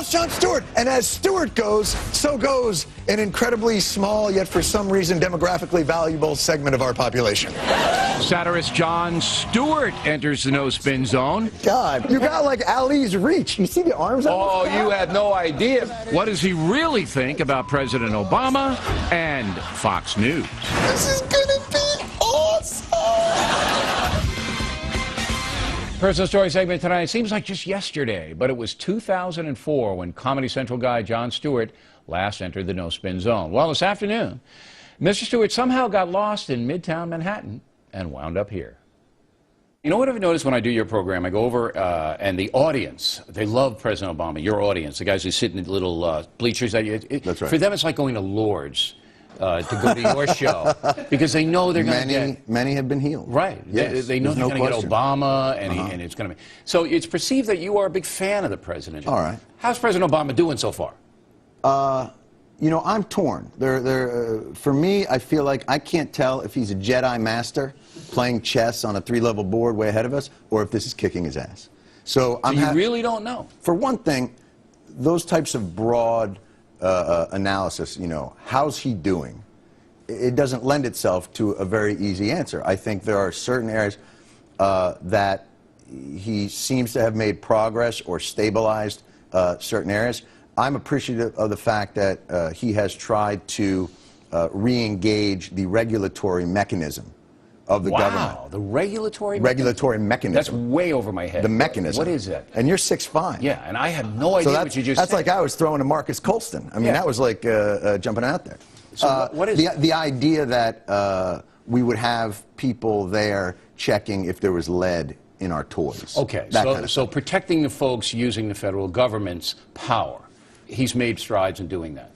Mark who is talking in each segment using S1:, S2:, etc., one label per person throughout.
S1: lost Jon Stewart. And as Stewart goes, so goes an incredibly small, yet for some reason demographically valuable segment of our population.
S2: Satirist Jon Stewart enters the no-spin zone.
S1: God, you got like Ali's reach. You see the arms on
S2: Oh, you had no idea. What does he really think about President Obama and Fox News?
S1: This is gonna be awesome.
S2: Personal story segment tonight. It seems like just yesterday, but it was 2004 when Comedy Central guy Jon Stewart last entered the no-spin zone. Well, this afternoon, Mr. Stewart somehow got lost in Midtown Manhattan and wound up here. You know what I've noticed when I do your program? I go over, and the audience, they love President Obama, your audience, the guys who sit in the little bleachers.
S1: That's right.
S2: For them, it's like going to Lourdes to go to your show, because they know they're going to get...
S1: Many have been healed.
S2: Right.
S1: Yes,
S2: they know they're
S1: no
S2: going to get Obama, and,
S1: Uh-huh.
S2: and it's going to be... So it's perceived that you are a big fan of the president.
S1: All right.
S2: How's President Obama doing so far?
S1: You know, I'm torn. For me, I feel like I can't tell if he's a Jedi master playing chess on a 3-level board way ahead of us, or if this is kicking his ass. So
S2: You really don't know?
S1: For one thing, those types of broad analysis, you know, how's he doing? It doesn't lend itself to a very easy answer. I think there are certain areas that he seems to have made progress or stabilized certain areas. I'm appreciative of the fact that he has tried to re-engage the regulatory mechanism of the government.
S2: Wow, the regulatory
S1: mechanism.
S2: That's way over my head.
S1: The mechanism.
S2: What is that?
S1: And you're 6'5".
S2: Yeah, and I had no idea what you just
S1: that's
S2: said.
S1: like I was throwing to Marcus Colston. I mean,
S2: Yeah.
S1: that was like jumping out there.
S2: So what is
S1: the idea that we would have people there checking if there was lead in our toys?
S2: Okay, so protecting the folks using the federal government's power. He's made strides in doing that.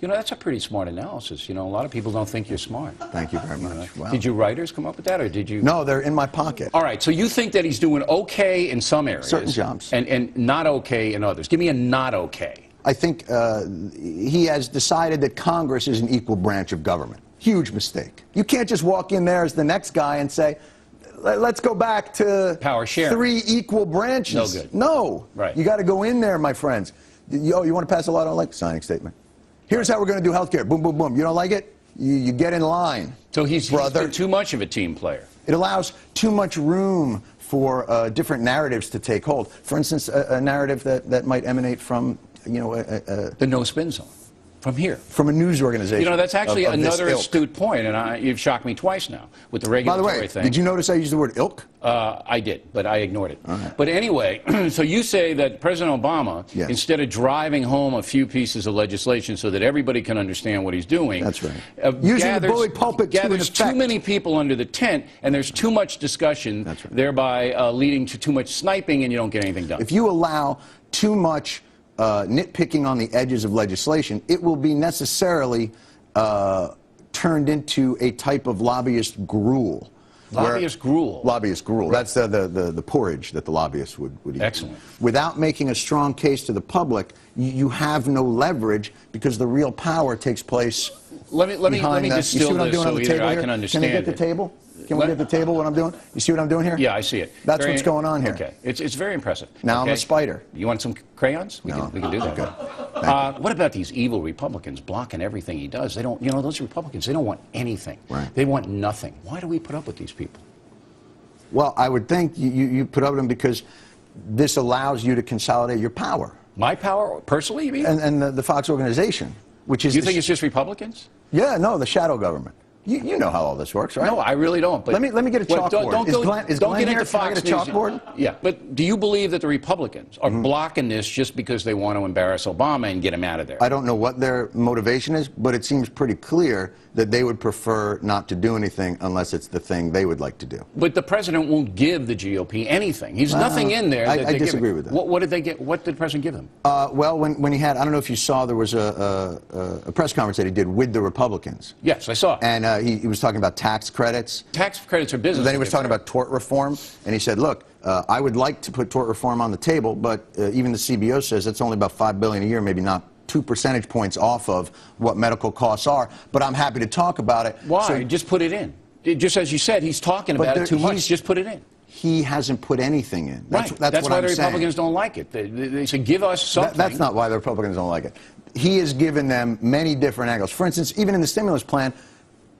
S2: You know, that's a pretty smart analysis. You know, a lot of people don't think you're smart.
S1: Thank you very much. Wow.
S2: Did you writers come up with that, or did you?
S1: No, they're in my pocket.
S2: All right, so you think that he's doing okay in some areas.
S1: Certain jobs.
S2: And not okay in others. Give me a not okay.
S1: I think he has decided that Congress is an equal branch of government. Huge mistake. You can't just walk in there as the next guy and say, let's go back to
S2: power share.
S1: 3 equal branches.
S2: No good.
S1: No.
S2: Right.
S1: You got to go in there, my friends. You want to pass a law I don't like? Signing statement. Here's how we're going to do health care. Boom, boom, boom. You don't like it? You get in line.
S2: So he's
S1: brother.
S2: been too much of a team player.
S1: It allows too much room for different narratives to take hold. For instance, a narrative that might emanate from, you know,
S2: the no-spin zone. From here.
S1: From a news organization.
S2: You know, that's actually
S1: of
S2: another
S1: this ilk.
S2: astute point, and you've shocked me twice now with the regulatory
S1: thing. By the way,
S2: thing.
S1: did you notice I used the word ilk?
S2: I did, but I ignored it.
S1: Right.
S2: But anyway, so you say that President Obama,
S1: Yes.
S2: instead of driving home a few pieces of legislation so that everybody can understand what he's doing,
S1: That's right. Using the bully pulpit to an
S2: gathers too
S1: effect.
S2: many people under the tent, and there's too much discussion,
S1: That's right.
S2: thereby leading to too much sniping, and you don't get anything done.
S1: If you allow too much nitpicking on the edges of legislation, it will be necessarily turned into a type of lobbyist gruel.
S2: Lobbyist gruel?
S1: Lobbyist gruel. That's the porridge that the lobbyists would eat.
S2: Excellent.
S1: Without making a strong case to the public, you have no leverage because the real power takes place.
S2: Let me distill
S1: you see what I'm
S2: this
S1: doing
S2: so
S1: on the
S2: either
S1: table
S2: I
S1: here?
S2: can understand
S1: Can we get the
S2: it.
S1: table? Can we get the table, what I'm doing? You see what I'm doing here?
S2: Yeah, I see it.
S1: That's what's going on here.
S2: Okay, it's very impressive.
S1: Now
S2: okay?
S1: I'm a spider.
S2: You want some crayons? We
S1: No.
S2: can do that.
S1: Okay.
S2: What about these evil Republicans blocking everything he does? They don't, you know, those Republicans, they don't want anything.
S1: Right.
S2: They want nothing. Why do we put up with these people?
S1: Well, I would think you put up with them because this allows you to consolidate your power.
S2: My power, personally, you mean?
S1: And the Fox organization, which is...
S2: You think it's just Republicans?
S1: Yeah, no, the shadow government. You know how all this works, right?
S2: No, I really don't. But
S1: let me get a chalkboard.
S2: Don't get into
S1: here?
S2: Fox
S1: Can I get a
S2: News.
S1: chalkboard?
S2: Yeah, but do you believe that the Republicans are blocking this just because they want to embarrass Obama and get him out of there?
S1: I don't know what their motivation is, but it seems pretty clear that they would prefer not to do anything unless it's the thing they would like to do.
S2: But the president won't give the GOP anything. He's nothing in there.
S1: I disagree with that.
S2: What did they get? What did the president give them?
S1: Well, when he had, I don't know if you saw, there was a press conference that he did with the Republicans.
S2: Yes, I saw.
S1: And he was talking about tax credits.
S2: Tax credits are business.
S1: Then he was talking about tort reform, and he said, look, I would like to put tort reform on the table, but even the CBO says it's only about $5 billion a year, maybe not 2 percentage points off of what medical costs are, but I'm happy to talk about it.
S2: Why?
S1: So,
S2: just put it in. Just as you said, he's talking about it too much. Just put it in.
S1: he hasn't put anything in.
S2: That's
S1: what
S2: why
S1: I'm
S2: the
S1: saying.
S2: Republicans don't like it. They say, give us something.
S1: That's not why the Republicans don't like it. He has given them many different angles. For instance, even in the stimulus plan,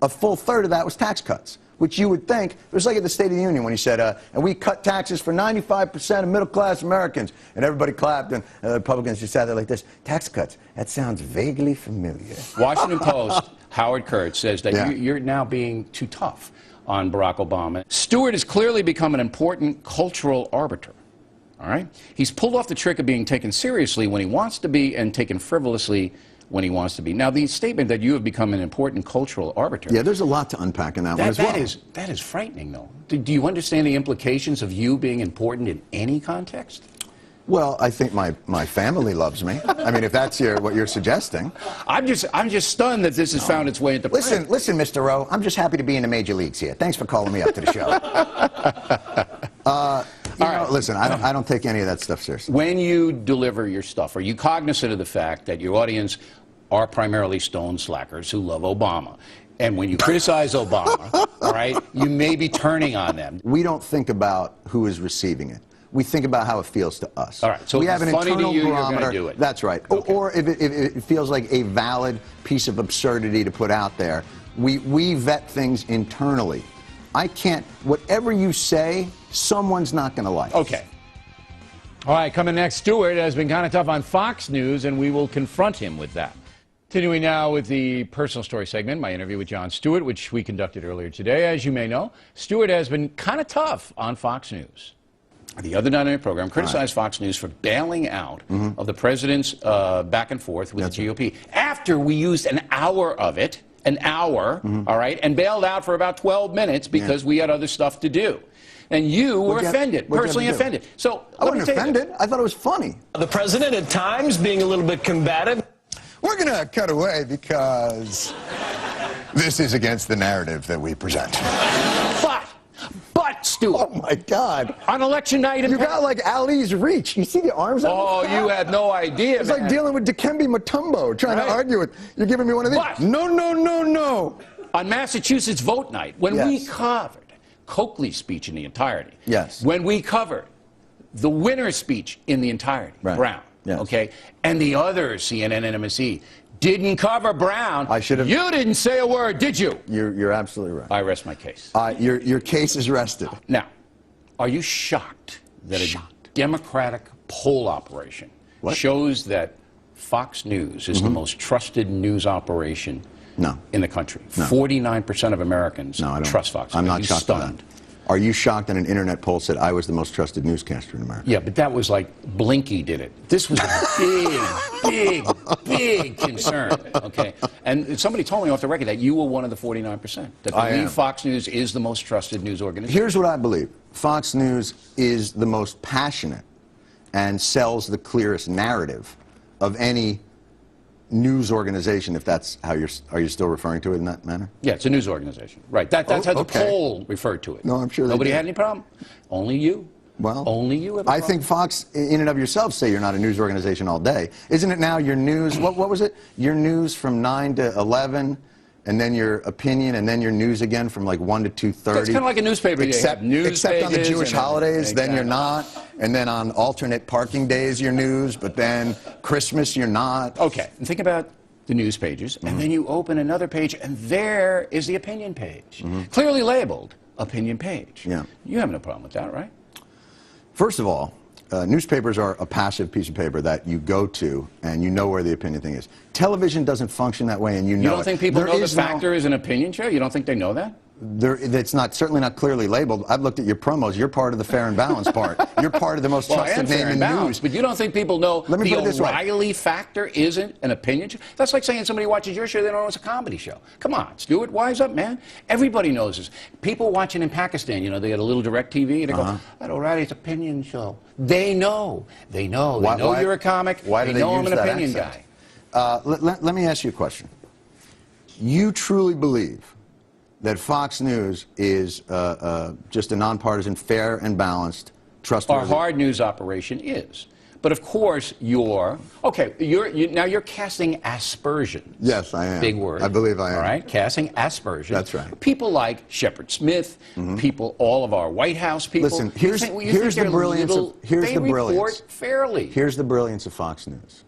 S1: a full third of that was tax cuts, which you would think, it was like at the State of the Union when he said, and we cut taxes for 95% of middle-class Americans. And everybody clapped, and the Republicans just sat there like this. Tax cuts, that sounds vaguely familiar.
S2: Washington Post, Howard Kurtz, says that
S1: Yeah.
S2: you're now being too tough on Barack Obama. Stewart has clearly become an important cultural arbiter. All right? He's pulled off the trick of being taken seriously when he wants to be and taken frivolously when he wants to be. Now, the statement that you have become an important cultural arbiter.
S1: Yeah, there's a lot to unpack in that one as well.
S2: That is frightening, though. Do you understand the implications of you being important in any context?
S1: Well, I think my family loves me. I mean, if that's what you're suggesting.
S2: I'm just stunned that this has found its way into print.
S1: Listen, Mr. Rowe, I'm just happy to be in the major leagues here. Thanks for calling me up to the show. Listen, I don't take any of that stuff seriously.
S2: When you deliver your stuff, are you cognizant of the fact that your audience are primarily stone slackers who love Obama? And when you criticize Obama, all right, you may be turning on them.
S1: We don't think about who is receiving it. We think about how it feels to us.
S2: All right, so
S1: we
S2: if
S1: have an
S2: it's funny
S1: internal
S2: to you,
S1: barometer.
S2: you're going to do it.
S1: That's right.
S2: Okay.
S1: Or if it feels like a valid piece of absurdity to put out there, we vet things internally. I can't, whatever you say, someone's not going to like.
S2: Okay. All right, coming next, Stewart has been kind of tough on Fox News, and we will confront him with that. Continuing now with the personal story segment, my interview with Jon Stewart, which we conducted earlier today. As you may know, Stewart has been kind of tough on Fox News. The other night on the program criticized Fox News for bailing out of the president's back and forth with the GOP. After we used an hour of it, all right, and bailed out for about 12 minutes because we had other stuff to do. And you were offended, personally offended. So
S1: I wasn't offended. I thought it was funny.
S3: The president at times being a little bit combative.
S1: We're going to cut away because this is against the narrative that we present.
S2: But, Stewart.
S1: Oh, my God.
S2: On election night...
S1: You got like Ali's reach. You see the arms on
S2: Oh, you had no idea,
S1: It's like dealing with Dikembe Mutombo, trying to argue with... You're giving me one of these.
S2: But,
S1: no.
S2: On Massachusetts vote night, when we covered Coakley's speech in the entirety, when we covered the winner's speech in the entirety, Brown, okay, and the other CNN and MSC didn't cover Brown. I should have. You didn't say a word, did you?
S1: You're absolutely right.
S2: I rest my case.
S1: Your case is rested.
S2: Now, are you shocked that a Democratic poll operation shows that Fox News is the most trusted news operation in the country? 49% of Americans trust Fox News.
S1: I'm not shocked by that. Are you shocked that an internet poll said I was the most trusted newscaster in America?
S2: Yeah, but that was like Blinky did it. This was a big concern, okay? And somebody told me off the record that you were one of the 49% that believe Fox News is the most trusted news organization.
S1: Here's what I believe. Fox News is the most passionate and sells the clearest narrative of any news organization, if that's how are you still referring to it in that manner?
S2: Yeah, it's a news organization. Right. That's how the poll referred to it.
S1: No, I'm sure
S2: nobody had any problem. Only you.
S1: Well,
S2: only you.
S1: I think Fox, in and of yourself, say you're not a news organization all day. Isn't it now your news? What was it? Your news from 9 to 11, and then your opinion, and then your news again from like 1 to 2:30.
S2: It's kind of like a newspaper.
S1: Except on the Jewish holidays, then you're not. And then on alternate parking days, you're news, but then Christmas, you're not.
S2: Okay, and think about the news pages, and then you open another page, and there is the opinion page. Clearly labeled opinion page.
S1: Yeah.
S2: You have no problem with that, right?
S1: First of all, newspapers are a passive piece of paper that you go to and you know where the opinion thing is. Television doesn't function that way, and you know
S2: You don't think people know the Factor is an opinion show? You don't think they know that?
S1: It's certainly not clearly labeled. I've looked at your promos. You're part of the fair and balanced part. You're part of the most trusted name in news.
S2: But you don't think people know
S1: Let me
S2: the
S1: put it this way.
S2: O'Reilly Factor isn't an opinion show? That's like saying somebody watches your show, they don't know it's a comedy show. Come on, Stewart, wise up, man. Everybody knows this. People watching in Pakistan, you know, they had a little direct TV, and they go, that O'Reilly's opinion show. They know. They know. They know you're a comic.
S1: Why do they
S2: know
S1: use
S2: I'm an
S1: that
S2: opinion
S1: accent?
S2: guy.
S1: Let me ask you a question. You truly believe that Fox News is just a nonpartisan, fair and balanced, trustworthy...
S2: Our hard news operation is. But of course, now you're casting aspersions.
S1: Yes, I am.
S2: Big word.
S1: I believe I am.
S2: All right, casting aspersions.
S1: That's right.
S2: People like Shepard Smith, all of our White House people.
S1: Listen, here's the brilliance. Here's the brilliance.
S2: Report fairly.
S1: Here's the brilliance of Fox News.